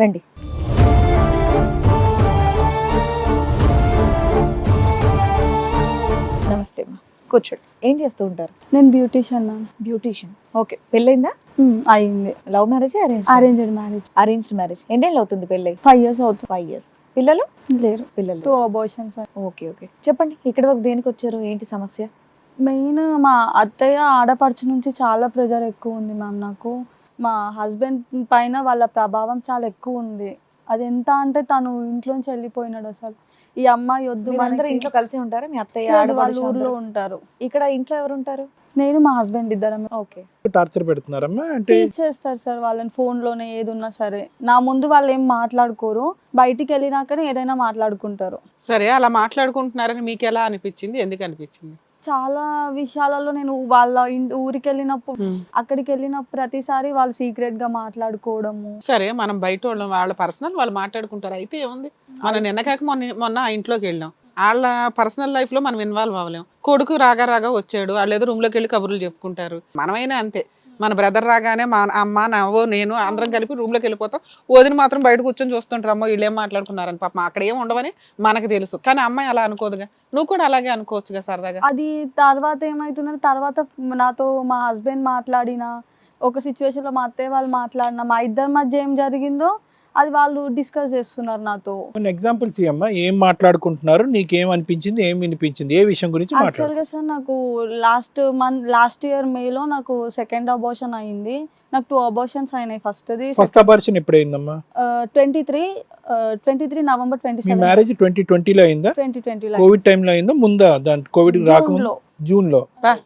రండి. నమస్తే అమ్మా, కూర్చోండి. ఏం చేస్తూ ఉంటారు? నేను బ్యూటీషియన్ మ్యామ్. బ్యూటీషియన్. ఓకే, పెళ్ళైందా? అయింది. Love marriage, arranged marriage. Arranged marriage. ఎన్నేళ్ళు అవుతుంది పెళ్ళై? 5 years అవుతుంది. 5 years. పిల్లలు? లేరు. పిల్లలు 2 abortions. ఓకే ఓకే, చెప్పండి. ఇక్కడ వరకు దేనికి వచ్చారు? ఏంటి సమస్య? మెయిన్ మా అత్తయ్య ఆడపడుచు నుంచి చాలా ప్రెజర్ ఎక్కువ ఉంది మ్యామ్. నాకు మా హస్బెండ్ పైన వాళ్ళ ప్రభావం చాలా ఎక్కువ ఉంది. అది ఎంత అంటే తను ఇంట్లోంచి వెళ్ళిపోయినాడు. అసలు ఈ అమ్మాయి వద్దు, మీరందరూ మనకి ఇంట్లో కలిసి ఉంటారా? మీ అత్తయ్య, లేదు, ఆడపడుచు వాళ్ళ ఊర్లో అందరూ? ఉంటారు. ఇక్కడ ఇంట్లో ఎవరు ఉంటారు? నేను మా హస్బెండ్ ఇద్దరం. ఓకే. టార్చర్ పెడుతున్నారమ్మా అంటే? టీచ్ చేస్తారు సార్ వాళ్ళని, ఫోన్ లోనే ఏది ఉన్నా సరే. నా ముందు వాళ్ళు ఏం మాట్లాడుకోరు, బయటికి వెళ్ళినాకనే ఏదైనా మాట్లాడుకుంటారు. సరే, అలా మాట్లాడుకుంటున్నారని మీకు ఎలా అనిపించింది? ఎందుకు అనిపించింది? చాలా విషయాలలో నేను వాళ్ళ ఊరికి వెళ్ళినప్పుడు, అక్కడికి వెళ్ళిన ప్రతిసారి వాళ్ళు సీక్రెట్ గా మాట్లాడుకోవడము. సరే, మనం బయట వాళ్ళ పర్సనల్ వాళ్ళు మాట్లాడుకుంటారు, అయితే ఏముంది? మనం నిన్నకాక మొన్న ఆ ఇంట్లోకి వెళ్ళాం, వాళ్ళ పర్సనల్ లైఫ్ లో మనం ఇన్వాల్వ్ అవ్వలేం. కొడుకు రాగా వచ్చాడు, వాళ్ళు ఏదో రూమ్ లోకి వెళ్ళి కబుర్లు చెప్పుకుంటారు. మనమైనా అంతే, మన బ్రదర్ రాగానే మా అమ్మ నవ్వు నేను అందరం కలిపి రూమ్ లోకి వెళ్ళిపోతాం. వదిన మాత్రం బయట కూర్చొని చూస్తుంటారు, అమ్మో వీళ్ళు ఏం మాట్లాడుకున్నారని. పాపం అక్కడ ఏం ఉండవని మనకు తెలుసు, కానీ అమ్మాయి అలా అనుకోదుగా. నువ్వు కూడా అలాగే అనుకోవచ్చుగా సరదాగా. అది తర్వాత ఏమైతుందంటే, తర్వాత నాతో మా హస్బెండ్ మాట్లాడిన ఒక సిచ్యువేషన్ లో మా అత్తయ్య వాళ్ళు మాట్లాడిన, మా ఇద్దరి మధ్య ఏం జరిగిందో అది వాళ్ళు డిస్కస్ చేస్తున్నారు నాతో. కొన్ని ఎగ్జాంపుల్స్ ఇవ్వమ్మా, ఏం మాట్లాడుకుంటున్నారు, నీకేం అనిపించింది, ఏం వినిపించింది, ఏ విషయం గురించి మాట్లాడు? యాక్చువల్గా సార్ నాకు లాస్ట్ ఇయర్ మేలో నాకు సెకండ్ అబార్షన్ అయింది. నాకు 2 abortions అయినాయి. ఫస్ట్ అబార్షన్ ఎప్పుడైందమ్మా? 23 November మీ 27 మ్యారేజ్ 2020లో అయిందా? 2020 కోవిడ్ టైంలో అయిందా? ముందా? దాని కోవిడ్ రాకముందు జూన్ లో.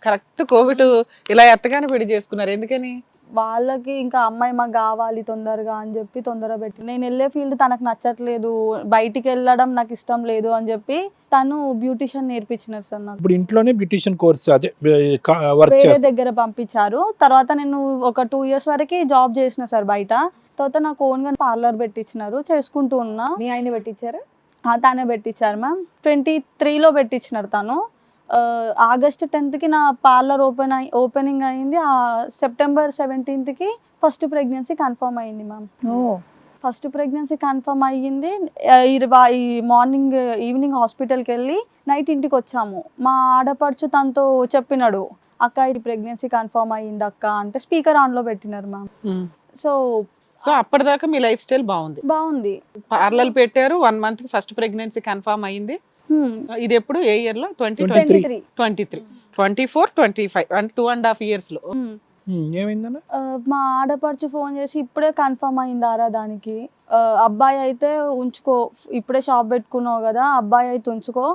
కరెక్ట్, కోవిడ్ ఇలా ఎత్తగానే పెళ్లి చేసుకున్నారు. ఎందుకని? వాళ్ళకి ఇంకా అమ్మాయి మాకు కావాలి తొందరగా అని చెప్పి తొందర పెట్టి, నేను వెళ్ళే ఫీల్డ్ తనకు నచ్చట్లేదు, బయటికి వెళ్ళడం నాకు ఇష్టం లేదు అని చెప్పి తను బ్యూటిషియన్ నేర్పించినారు సార్ నాకు. ఇప్పుడు ఇంట్లోనే బ్యూటిషియన్ కోర్స్ అదే వర్క్ వేరే చేస్తా. దగ్గర పంపించారు. తర్వాత నేను ఒక 2 years వరకు జాబ్ చేసిన సార్ బయట. తర్వాత నాకు ఓన్ గా పార్లర్ పెట్టించినారు, చేసుకుంటూ ఉన్నా. మీ ఆయన పెట్టించారా? తానే పెట్టించారు మ్యామ్. 23లో పెట్టించినారు తను. August 10th నా పార్లర్ ఓపెనింగ్ అయింది. September 17th first pregnancy confirm అయింది మ్యామ్. ఫస్ట్ ప్రెగ్నెన్సీ కన్ఫర్మ్ అయ్యింది. ఈ ఈవినింగ్ హాస్పిటల్కి వెళ్ళి నైట్ ఇంటికి వచ్చాము. మా ఆడపడుచు తనతో చెప్పినాడు, అక్క ఇది ప్రెగ్నెన్సీ కన్ఫర్మ్ అయ్యింది అక్క అంటే. స్పీకర్ ఆన్లో పెట్టినారు మ్యామ్. సో అప్పటిదాకా మీ లైఫ్ స్టైల్ బాగుంది. పార్లర్ పెట్టారు, 1 month కి ఫస్ట్ ప్రెగ్నెన్సీ కన్ఫర్మ్ అయింది. ఇది ఎప్పుడు, ఏ ఇయర్ లో? 2023. 23, 24, 25 అంటే 2.5 years లో. ఏమైందన్న? మా ఆడపడుచు ఫోన్ చేసి ఇప్పుడే కన్ఫర్మ్ అయిందారా దానికి, అబ్బాయి అయితే ఉంచుకో, ఇప్పుడే షాప్ పెట్టుకున్నావు కదా, అబ్బాయి అయితే ఉంచుకో,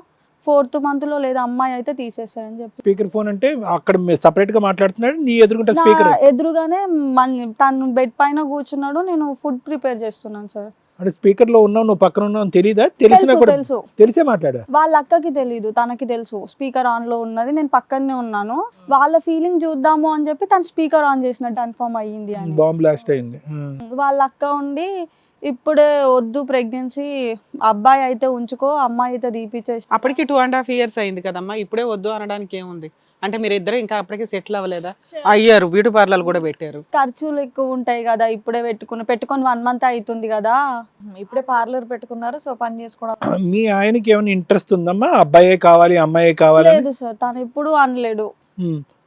4th month లో లేదా అమ్మాయి అయితే తీసేసాయని చెప్పి. స్పీకర్ ఫోన్ అంటే అక్కడ సెపరేట్ గా మాట్లాడుతున్నాడు, నీ ఎదురుకుంటే నా స్పీకర్ ఎదురుగానే తను బెడ్ పైన కూర్చున్నాడు, నేను ఫుడ్ ప్రిపేర్ చేస్తున్నాను సార్. అంటే స్పీకర్ లో ఉన్నావు, నువ్వు పక్కన ఉన్నావు అని తెలీదా? తెలిసినా కూడా తెలుసు. తెలిసే మాట్లాడా? వాళ్ళ అక్కకి తెలీదు, తనకి తెలుసు స్పీకర్ ఆన్ లో ఉన్నది, నేను పక్కనే ఉన్నాను. వాళ్ళ ఫీలింగ్ చూద్దాము అని చెప్పి తను స్పీకర్ ఆన్ చేసినట్టు కన్ఫర్మ్ అయ్యింది అని. బాంబ్ బ్లాస్ట్ అయింది. వాళ్ళ అక్క ఉండి ఇప్పుడే వద్దు ప్రెగ్నెన్సీ, అబ్బాయి అయితే ఉంచుకో, అమ్మాయి అయితే తీపిచ్చేసి. అప్పటికి 2.5 years అయింది కదమ్మా, ఇప్పుడే వద్దు అనడానికి ఏముంది? అంటే మీరు ఇద్దరు ఇంకా అప్పటికి సెటిల్ అవ్వలేదా? అయ్యారు, బ్యూటీ పార్లర్ కూడా పెట్టారు. ఖర్చులు ఎక్కువ ఉంటాయి కదా, ఇప్పుడే పెట్టుకొని 1 month అవుతుంది కదా. ఇప్పుడే పార్లర్ పెట్టుకున్నారు, సో పని చేసుకోవడం. మీ ఆయనకి ఏమైనా ఇంట్రెస్ట్ ఉందమ్మా, అబ్బాయే కావాలి అమ్మాయే కావాలి? లేదు సార్, తను ఎప్పుడు అనలేడు.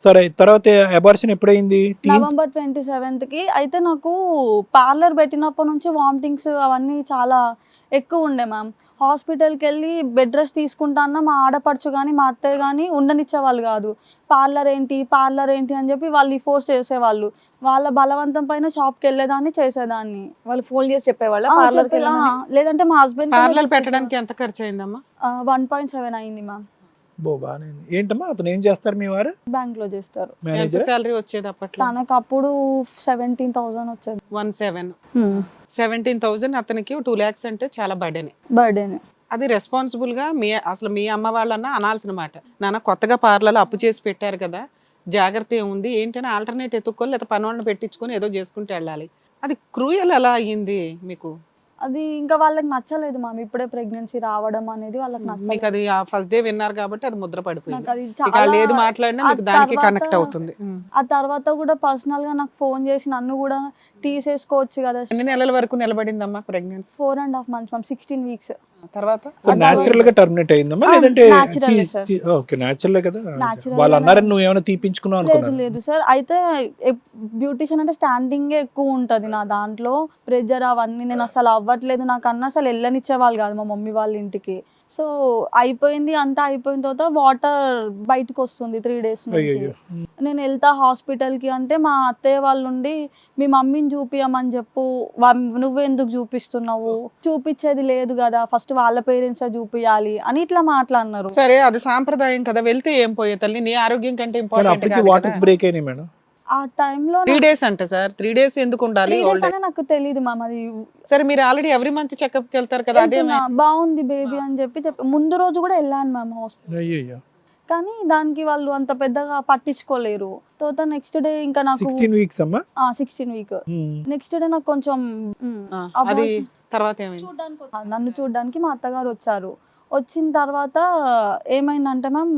సరే, తర్వాత అబార్షన్ ఎప్పుడైంది? November 27th అయితే నాకు పార్లర్ పెట్టినప్పటి నుంచి వామిటింగ్స్ అవన్నీ చాలా ఎక్కువ ఉండే మ్యామ్. హాస్పిటల్కి వెళ్ళి బెడ్ రెస్ట్ తీసుకుంటాన్నా మా ఆడపడుచు కానీ మా అత్తయ్య కానీ ఉండనిచ్చేవాళ్ళు కాదు. పార్లర్ ఏంటి అని చెప్పి వాళ్ళు ఫోర్స్ చేసేవాళ్ళు. వాళ్ళ బలవంతం పైన షాప్కి వెళ్ళేదాన్ని, చేసేదాన్ని. వాళ్ళు ఫోన్ చేసి చెప్పేవాళ్ళ లేదంటే మా హస్బెండ్ పార్లర్ పెట్టడానికి ఎంత ఖర్చు అయిందమ్మా? 1.7 అయింది మ్యామ్. ఏంటమ్మా, అతను ఏం చేస్తారు మీ వారు? బ్యాంక్ లో చేస్తారు. ఎంత సాలరీ వచ్చేది అప్పట్లో? తనకు అప్పుడు 17,000 వచ్చేది. 17,000 అతనికి 2 lakhs అంటే చాలా బర్త్డే. అది రెస్పాన్సిబుల్ గా అసలు మీ అమ్మ వాళ్ళన్నా అనాల్సిన మాట. నాన్న కొత్తగా పార్లర్లో అప్పు చేసి పెట్టారు కదా, జాగ్రత్త ఏముంది ఏంటని ఆల్టర్నేట్ ఎత్తుక్కొని లేదా పని వాళ్ళని పెట్టించుకొని ఏదో చేసుకుంటూ వెళ్ళాలి. అది క్రూయల్ ఎలా అయ్యింది మీకు? అది ఇంకా వాళ్ళకి నచ్చలేదు మ్యామ్, ఇప్పుడే ప్రెగ్నెన్సీ రావడం అనేది వాళ్ళకి మీకు నచ్చలేదు. అది ఆ ఫస్ట్ డే విన్నారు కాబట్టి అది ముద్ర పడిపోయింది. నాకు అది ఇక వాళ్ళు ఏది చాలా మాట్లాడినా ఆ మీకు దానికి తర్వాత- కనెక్ట్ అవుతుంది. ఆ తర్వాత కూడా పర్సనల్ గా నాకు ఫోన్ చేసి నన్ను కూడా తీసేసుకోవచ్చు కదా. ఎన్ని నెలల వరకు నిలబడిందమ్మా ప్రెగ్నెన్సీ? 4.5 months ma'am, 16 weeks. తర్వాత సో న్యాచురల్ గా టర్మినేట్ అయిందమ్మా లేదంటే natural ఏ, sir. ఓకే న్యాచురల్ కదా Natural వాళ్ళు గానే. అన్నారని నువ్వు ఏమైనా తీపించుకున్నావు లేదు అనుకున్నాను. లేదు సార్, అయితే బ్యూటిషియన్ అంటే స్టాండింగ్ ఎక్కువ ఉంటది నా దాంట్లో, ప్రెజర్ అవన్నీ నేను అసలు అవ్వట్లేదు, నాకు అన్న అసలు వెళ్ళనిచ్చేవాళ్ళు కాదు మా మమ్మీ వాళ్ళ ఇంటికి. సో అయిపోయింది, అంతా అయిపోయిన తర్వాత వాటర్ బయటకు వస్తుంది 3 days నుంచి. అయ్యయ్యో. నేను వెళ్తా హాస్పిటల్కి అంటే మా అత్తయ్య వాళ్ళ నుండి మీ మమ్మీని చూపియమని చెప్పు, నువ్వెందుకు చూపిస్తున్నావు, చూపించేది లేదు కదా, ఫస్ట్ వాళ్ళ పేరెంట్స్ చూపియాలి అని ఇట్లా మాట్లాడినారు. సరే అది సాంప్రదాయం కదా, వెళ్తే ఏం పోయే తల్లి, నీ ఆరోగ్యం కంటే కానీ ఇంపార్టెంట్ అప్పటికి వాటర్స్ బ్రేక్ అయినాయి మేడం. ఆ టైంలో 3 days అంట సార్. 3 days ఎందుకు ఉండాలి? 3 days అనే నాకు తెలియదు మ్యామ్, అది సరే మీరు ఆల్రెడీ ఎవ్రీ మంత్ చెకప్ కి వెళ్తారు కదా, అదే వెళ్తున్నా, బాగుంది బేబీ అని చెప్పి ముందు రోజు కూడా వెళ్ళాను మ్యామ్ హాస్పిటల్, అయ్యయ్యో. కానీ దానికి వాళ్ళు అంత పెద్దగా పట్టించుకోలేరు. తర్వాత నెక్స్ట్ డే ఇంకా నాకు 16 weeks అమ్మా. 16 week, నెక్స్ట్ డే నాకు కొంచెం అది తర్వాత ఏమైంది? నన్ను చూడడానికి మా అత్తగారు వచ్చారు. వచ్చిన తర్వాత ఏమైందంటే మ్యామ్,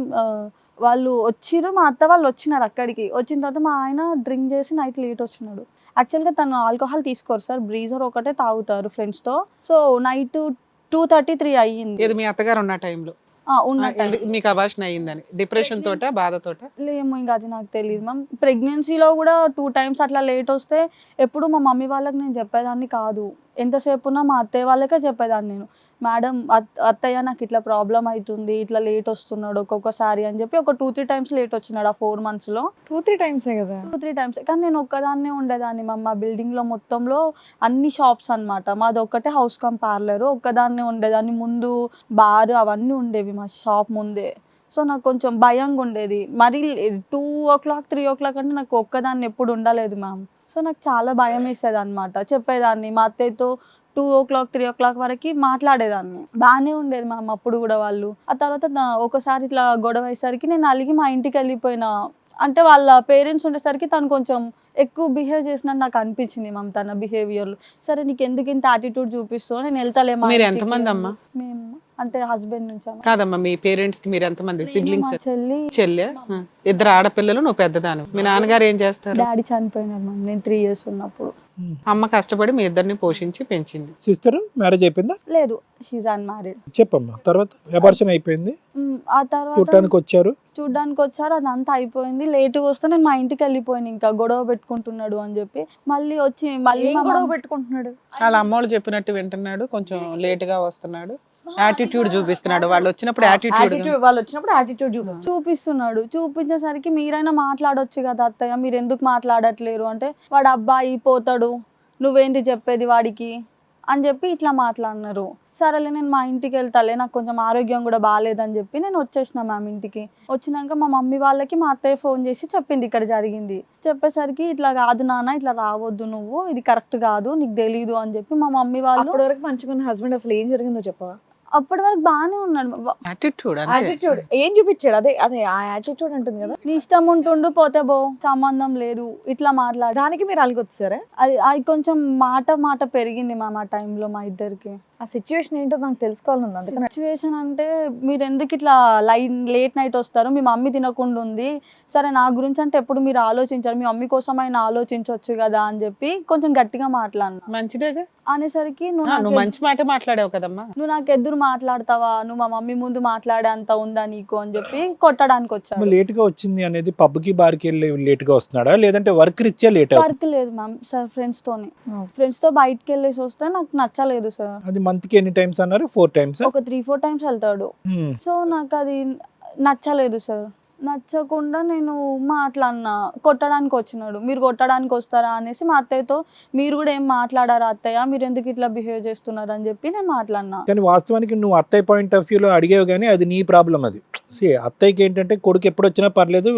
వాళ్ళు వచ్చిర్రు, మా అత్త వాళ్ళు వచ్చినారు అక్కడికి. వచ్చిన తర్వాత మా ఆయన డ్రింక్ చేసి నైట్ లేట్ వచ్చినాడు. యాక్చువల్గా తను ఆల్కహాల్ తీసుకోరు సార్, బ్రీజర్ ఒకటే తాగుతారు ఫ్రెండ్స్తో. సో నైట్ 2:33 అయ్యింది. ఇది మీ అత్తగారు ఉన్న టైంలో ఉన్న time. మీకు అబార్షన్ అయ్యిందని డిప్రెషన్ తోట బాధతోట? లేము, ఇంకా అది నాకు తెలియదు మ్యామ్. ప్రెగ్నెన్సీలో కూడా 2 times అట్లా లేట్ వస్తే ఎప్పుడు మా మమ్మీ వాళ్ళకి నేను చెప్పేదాన్ని కాదు, ఎంతసేపు ఉన్నా మా అత్తయ్య వాళ్ళకే చెప్పేదాన్ని నేను, మేడం అత్తయ్య నాకు ఇట్లా ప్రాబ్లం అవుతుంది, ఇట్లా లేట్ వస్తున్నాడు ఒక్కొక్కసారి అని చెప్పి ఒక 2-3 times లేట్ వచ్చినాడు ఆ 4 months లో. 2-3 times కదా. 2-3 times, కానీ నేను ఒక్కదాన్నే ఉండేదాన్ని మా బిల్డింగ్ లో మొత్తంలో అన్ని షాప్స్ అన్నమాట, మాది ఒక్కటే హౌస్ కమ్ పార్లర్, ఒక్కదాన్నే ఉండేదాన్ని. ముందు బార్ అవన్నీ ఉండేవి మా షాప్ ముందే. సో నాకు కొంచెం భయంగా ఉండేది, మరి 2 o'clock 3 o'clock అంటే నాకు ఒక్కదాన్ని ఎప్పుడు ఉండలేదు మ్యామ్. సో నాకు చాలా భయం వేసేది అనమాట. చెప్పేదాన్ని మా అత్తయ్యతో 2 o'clock 3 o'clock వరకు మాట్లాడేదాన్ని, బాగానే ఉండేది మ్యామ్ అప్పుడు కూడా వాళ్ళు. ఆ తర్వాత ఒకసారి ఇట్లా గొడవ అయ్యేసరికి నేను అలిగి మా ఇంటికి వెళ్ళిపోయినా. అంటే వాళ్ళ పేరెంట్స్ ఉండేసరికి తను కొంచెం ఎక్కువ బిహేవ్ చేసినట్టు నాకు అనిపించింది మ్యామ్ తన బిహేవియర్లో. సరే నీకు ఎందుకు ఇంత యాటిట్యూడ్ చూపిస్తావు, నేను వెళ్తాలే మా మీరు ఇంటికి. ఎంతమంది అమ్మా? మేము అంటే హస్బెండ్ నుంచి అమ్మ. కాదమ్మా, మీ పేరెంట్స్ కి మీరు ఎంతమంది సిబ్లింగ్స్? మా చెల్లి, చెల్లె, ఇద్దరు ఆడపిల్లలు, నువ్వు పెద్దదాను. మీ నాన్నగారు ఏం చేస్తారు? డాడీ చనిపోయినారు మ్యామ్ నేను 3 years ఉన్నప్పుడు. అమ్మ కష్టపడి మీ ఇద్దరిని పోషించి పెంచింది. సిస్టర్ మ్యారేజ్ అయిపోయిందా? లేదు, షీజ్ అన్మ్యారీడ్. చెప్పమ్మా. తర్వాత అబార్షన్ అయిపోయింది, ఆ తర్వాత చూడటానికి వచ్చారు. చూడ్డానికి వచ్చారు, అదంతా అయిపోయింది. లేట్గా వస్తే నేను మా ఇంటికి వెళ్ళిపోయాను, ఇంకా గొడవ పెట్టుకుంటున్నాడు అని చెప్పి. మళ్ళీ వచ్చి మళ్ళీ ఏం గొడవ పెట్టుకుంటున్నాడు? వాళ్ళ అమ్మోళ్ళు చెప్పినట్టు వింటున్నాడు, కొంచెం లేట్ గా వస్తున్నాడు, యాటిట్యూడ్ చూపిస్తున్నాడు. వాళ్ళు వచ్చినప్పుడు యాటిట్యూడ్ వాళ్ళు వచ్చినప్పుడు యాటిట్యూడ్ చూపిస్తున్నాడు. చూపించేసరికి మీరైనా మాట్లాడొచ్చు కదా అత్తయ్య, మీరు ఎందుకు మాట్లాడట్లేరు అంటే, వాడు అబ్బాయి పోతాడు, నువ్వేంటి చెప్పేది వాడికి అని చెప్పి ఇట్లా మాట్లాడినారు. సరేలే నేను మా ఇంటికి వెళ్తాలే, నాకు కొంచెం ఆరోగ్యం కూడా బాగాలేదని చెప్పి నేను వచ్చేసిన మ్యామ్ ఇంటికి. వచ్చినాక మా మమ్మీ వాళ్ళకి మా అత్తయ్య ఫోన్ చేసి చెప్పింది ఇక్కడ జరిగింది. చెప్పేసరికి ఇట్లా కాదు నాన్న, ఇట్లా రావద్దు నువ్వు, ఇది కరెక్ట్ కాదు, నీకు తెలీదు అని చెప్పి మా మమ్మీ వాళ్ళు. అప్పటి వరకు మంచిగా హస్బెండ్ అసలు ఏం జరిగిందో చెప్పవా? అప్పటి వరకు బాగానే ఉన్నాడు. యాటిట్యూడ్ యాటిట్యూడ్ ఏం చూపించాడు? అదే అదే ఆ యాటిట్యూడ్ ఉంటుంది కదా. నీ ఇష్టం ఉంటుండు, పోతే బో, సంబంధం లేదు, ఇట్లా మాట్లాడు. దానికి మీరు అలిగొచ్చారా? అది కొంచెం మాట పెరిగింది మ్యామ్ ఆ టైంలో మా ఇద్దరికి. ఆ సిచ్యువేషన్ ఏంటో నాకు తెలుసుకోవాలని అందుకని. సిచ్యువేషన్ అంటే, మీరు ఎందుకు ఇట్లా లేట్ నైట్ వస్తారు, మీ మమ్మీ తినకుండా ఉంది, సరే నా గురించి అంటే ఎప్పుడు మీరు ఆలోచించారు, మీ మమ్మీ కోసం అయినా ఆలోచించవచ్చు కదా అని చెప్పి కొంచెం గట్టిగా మాట్లాడినా. మంచిదేగా అనేసరికి నువ్వు మంచి మాట మాట్లాడావు కదమ్మా. నువ్వు నాకు ఎదురు మాట్లాడతావా, నువ్వు మా మమ్మీ ముందు మాట్లాడే అంత ఉందా నీకు అని చెప్పి కొట్టడానికి వచ్చాను. లేట్ గా వచ్చింది అనేది పబ్కి బార్కి వెళ్ళి లేట్ గా వస్తున్నాడా లేదంటే వర్క్ రీత్యా లేట్? వర్క్ లేదు మ్యామ్ సార్, ఫ్రెండ్స్ తో బయటకి వెళ్ళేసి వస్తే నాకు నచ్చలేదు సార్. అది మంత్ కి ఎన్ని టైమ్స్ అన్నారు? 4 times. ఒక 3-4 times వెళ్తాడు. సో నాకు అది నచ్చలేదు సార్. నచ్చకుండా నేను మాట్లాడినా, కొట్టడానికి వచ్చినాడు. మీరు కొట్టడానికి వస్తారా అనేసి మా అత్తయ్యతో, మీరు కూడా ఏం మాట్లాడారా అత్తయ్య, మీరు ఎందుకు ఇట్లా బిహేవ్ చేస్తున్నారు అని చెప్పి నేను మాట్లాడినా. కానీ వాస్తవానికి నువ్వు అత్తయ్య పాయింట్ ఆఫ్ వ్యూలో అడిగావు, కానీ అది నీ ప్రాబ్లం. అది అత్తయ్యకి ఏంటంటే కొడుకు ఎప్పుడు వచ్చినా పర్లేదు,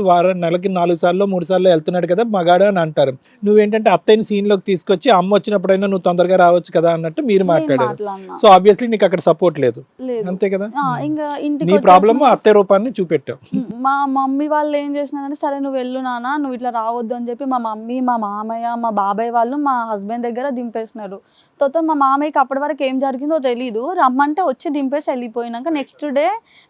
నెలకి 4 సార్లు 3 సార్లు వెళ్తున్నాడు కదా మగాడు అని అంటారు. నువ్వేంటంటే అత్తయ్యని సీన్ లోకి తీసుకొచ్చి అమ్మ వచ్చినప్పుడైనా నువ్వు తొందరగా రావచ్చు కదా అన్నట్టు మీరు మాట్లాడారు. సో ఆబ్వియస్లీ నీకు అక్కడ సపోర్ట్ లేదు, అంతే కదా. ఇంకా నీ ఇంటికి ప్రాబ్లమ్ అత్తయ్య రూపాన్ని చూపెట్టావు. మా మమ్మీ వాళ్ళు ఏం చేసినారంటే సరే నువ్వు వెళ్ళు నాన్న, నువ్వు ఇట్లా రావద్దు అని చెప్పి మా మమ్మీ, మా మామయ్య, మా బాబాయ్ వాళ్ళు మా హస్బెండ్ దగ్గర దింపేసినారు. తర్వాత మా మామయ్యకి అప్పటి వరకు ఏం జరిగిందో తెలీదు, రమ్మంటే వచ్చి దింపేసి వెళ్ళిపోయినాక నెక్స్ట్ డే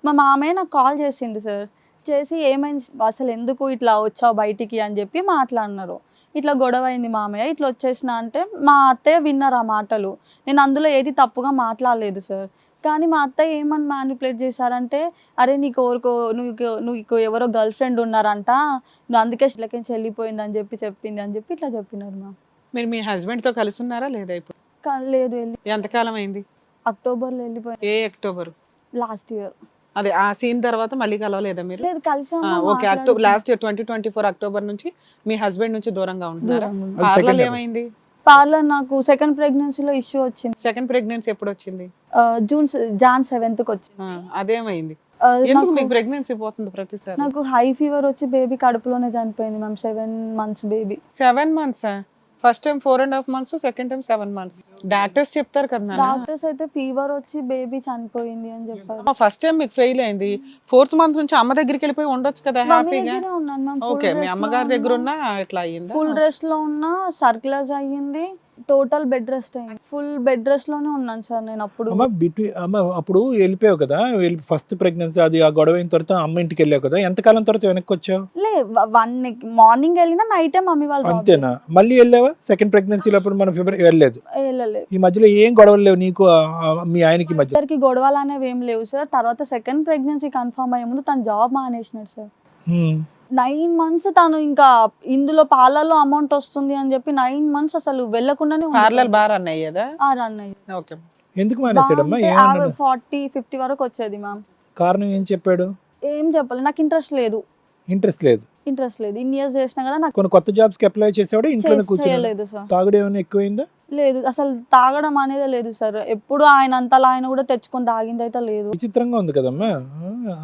మా మామయ్య నాకు కాల్ చేసిండు సార్. చేసి ఏమైంది అసలు, ఎందుకు ఇట్లా వచ్చావు బయటికి అని చెప్పి మాట్లాడినారు. ఇట్లా గొడవ అయింది మామయ్య, ఇట్లా వచ్చేసిన అంటే మా అత్తయ్య విన్నారు ఆ మాటలు. నేను అందులో ఏది తప్పుగా మాట్లాడలేదు సార్. కానీ మా అత్తయ్య ఏమని మ్యానిపులేట్ చేశారంటే, అరే నీకు ఎవరికో నువ్వు ఎవరో గర్ల్ ఫ్రెండ్ ఉన్నారంట, నువ్వు అందుకే ఇట్లకించి వెళ్ళిపోయింది అని చెప్పి చెప్పింది అని చెప్పి ఇట్లా చెప్పినారు మ్యామ్. మీరు మీ హస్బెండ్ తో కలిసి ఉన్నారా లేదా ఇప్పుడు? లేదు, వెళ్ళి ఎంతకాలం అయింది? అక్టోబర్లో వెళ్ళిపోయింది. ఏ అక్టోబర్? Last year. అదే ఆ సీన్ తర్వాత మళ్ళీ కలవలేదా మీరు? లేదు, కలిసాము. Okay, October last year 2024 October నుంచి మీ హస్బెండ్ నుంచి దూరంగా ఉంటున్నారా? పార్లర్ ఏమైంది? పార్లర్ నాకు సెకండ్ ప్రెగ్నెన్సీలో ఇష్యూ వచ్చింది. సెకండ్ ప్రెగ్నెన్సీ ఎప్పుడు వచ్చింది? జాన్ 7th వచ్చింది. అదేమైంది? ఆ, ఎందుకు నాకు- మీకు ప్రెగ్నెన్సీ పోతుంది ప్రతిసారి? నాకు హై ఫీవర్ వచ్చి బేబీ కడుపులోనే చనిపోయింది ma'am. 7 months baby. 7 months? First time 4.5 months, second time 7 months. Doctors చెప్తారు కదా నాన్న. డాక్టర్స్ అయితే ఫీవర్ వచ్చి బేబీ చనిపోయింది అని చెప్పారు. ఫస్ట్ టైం మీకు ఫెయిల్ అయింది, 4th month నుంచి అమ్మ దగ్గరికి వెళ్ళిపోయి ఉండొచ్చు కదా మమ్మీ హ్యాపీగా. దగ్గరే ఉన్నాను మ్యామ్. ఓకే, మీ అమ్మగారి దగ్గర ఉన్నా ఇట్లా అయ్యిందా? ఫుల్ రెస్ట్ లో ఉన్నా, సర్క్యులర్స్ అయ్యింది, టోటల్ బెడ్ రెస్ట్ అయింది. ఫుల్ బెడ్ రెస్ట్ లోనే ఉన్నాను సార్ నేను అప్పుడు. అమ్మ అప్పుడు వెళ్ళిపోయావు కదా, ఫస్ట్ ప్రెగ్నెన్సీ అది ఆ గొడవ అయిన తర్వాత అమ్మ ఇంటికి వెళ్ళావు కదా, ఎంతకాలం తర్వాత వెనక్కి వచ్చావు? లే, 1 మార్నింగ్ వెళ్ళినా నైట్ టైం మమ్మీ వాళ్ళు అంతేనా? మళ్ళీ వెళ్ళావా సెకండ్ ప్రెగ్నెన్సీలో? అప్పుడు మనం ఫిబ్రవరి వెళ్ళలేదు. వెళ్ళలేదు. ఈ మధ్యలో ఏం గొడవలు లేవు నీకు మీ ఆయనకి మధ్య? ఇద్దరికి గొడవలు అనేవి ఏం లేవు సార్. తర్వాత సెకండ్ ప్రెగ్నెన్సీ కన్ఫర్మ్ అయ్యే ముందు తను జాబ్ మానేసినాడు సార్. 9 months తను ఇంకా ఇందులో పార్లర్లో అమౌంట్ వస్తుంది అని చెప్పి 9 months అసలు వెళ్ళకుండానే పార్లర్ బార్ అన్నయ్యేదా? రన్ అయ్యి. ఓకే. ఎందుకు మానేసాడమ్మా? 40-50 వరకు వచ్చేది మ్యామ్. కారణం ఏం చెప్పాడు? ఏం చెప్పలేదు, నాకు ఇంట్రెస్ట్ లేదు. ఇంట్రెస్ట్ లేదు. ఇన్ని ఇయర్స్ చేసినా కదా, నాకు కొన్ని కొత్త జాబ్స్ కి అప్లై చేసేవాడు, ఇంట్లోనే కూర్చోలేదు. చేయలేదు సార్. తాగుడు ఏమైనా ఎక్కువైందా? లేదు, అసలు తాగడం అనేది లేదు సార్. ఎప్పుడు ఆయన అంతలా ఆయన కూడా తెచ్చుకొని తాగింది అయితే లేదు. విచిత్రంగా ఉంది కదమ్మా,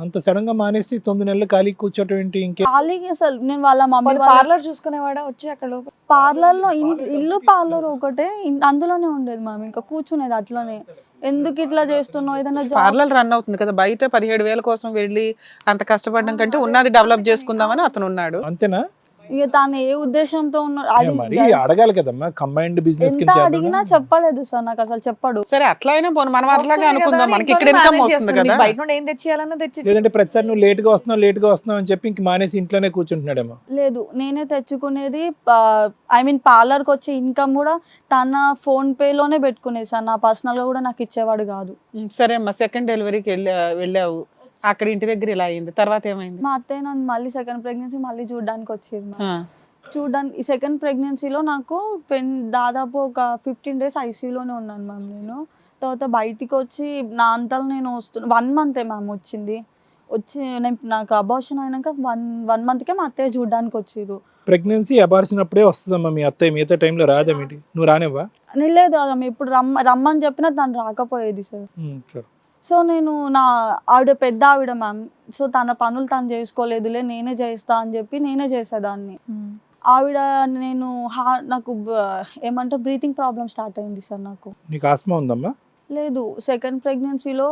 అంత సడన్ గా మానేసి 9 నెలలు ఖాళీ కూర్చోటం ఏంటి? ఇంకే ఖాళీకి అసలు నేను వాళ్ళ మమ్మీ పార్లర్ చూసుకునేవాడా వచ్చి అక్కడ పార్లర్ లో ఇల్లు పార్లర్ ఒకటే, అందులోనే ఉండేది మ్యామ్. ఇంకా కూర్చునేది అట్లనే. ఎందుకు ఇట్లా చేస్తున్నావు, ఏదైనా పార్లర్ రన్ అవుతుంది కదా, బయట 17,000 కోసం వెళ్ళి అంత కష్టపడడం కంటే ఉన్నది డెవలప్ చేసుకుందామని అతను ఉన్నాడు. అంతేనా? ఇక తాను ఏ ఉద్దేశంతో ఉన్నాడు అది మరి అడగాలి కదమ్మా, కంబైన్డ్ బిజినెస్ ఎంత అడిగినా చెప్పలేదు సార్, నాకు అసలు చెప్పడు. సరే, అట్లా అయినా పోను, మనం అట్లాగే అనుకుందాం, మనకి ఇక్కడ ఇన్కమ్ వస్తుంది కదా. బయట నుండి ఏం తెచ్చేయాలన్నా తెచ్చి. లేదంటే ప్రతిసారి నువ్వు లేట్ గా వస్తున్నావు అని చెప్పి ఇంక మానేసి ఇంట్లోనే కూర్చుంటున్నాడేమో. లేదు, నేనే తెచ్చుకునేది. ఐ మీన్ పార్లర్కి వచ్చే ఇన్కమ్ కూడా తన ఫోన్ పే లోనే పెట్టుకునేది సార్. నా పర్సనల్ గా కూడా నాకు ఇచ్చేవాడు కాదు. సరే అమ్మా, సెకండ్ డెలివరీకి వెళ్ళావు, అక్కడ ఇంటి దగ్గర ఇలా అయింది, తర్వాత ఏమైంది? మా అత్తయ్య నన్ను మళ్ళీ సెకండ్ ప్రెగ్నెన్సీ మళ్ళీ చూడడానికి వచ్చేది. చూడడానికి ఈ సెకండ్ ప్రెగ్నెన్సీలో నాకు దాదాపు ఒక 15 days ఐసీయూలోనే ఉన్నాను మ్యామ్ నేను. తర్వాత బయటికి వచ్చి నా అంతలో నేను 1 month మ్యామ్ వచ్చింది. నాకు అబార్షన్ అయినాక 1 monthకే మా అత్తయ్య చూడడానికి వచ్చారు. ప్రెగ్నెన్సీ అబార్షన్ అప్పుడే వస్తుందమ్మా మీ అత్తయ్య, మిగతా టైంలో రాదా? మీటి నువ్వు రానివ్వా? లేదు, ఆమె ఇప్పుడు రమ్మని చెప్పినా తను రాకపోయేది సార్. సో నేను ఆవిడ పెద్ద ఆవిడ మ్యామ్. సో తన పనులు తను చేసుకోలేదులే, నేనే చేస్తా అని చెప్పి నేనే చేసేదాన్ని. ఆవిడ నాకు ఏమంటారు బ్రీతింగ్ ప్రాబ్లమ్ స్టార్ట్ అయింది సార్ నాకు. నీకు ఆస్మా ఉందమ్మా? లేదు, సెకండ్ ప్రెగ్నెన్సీలో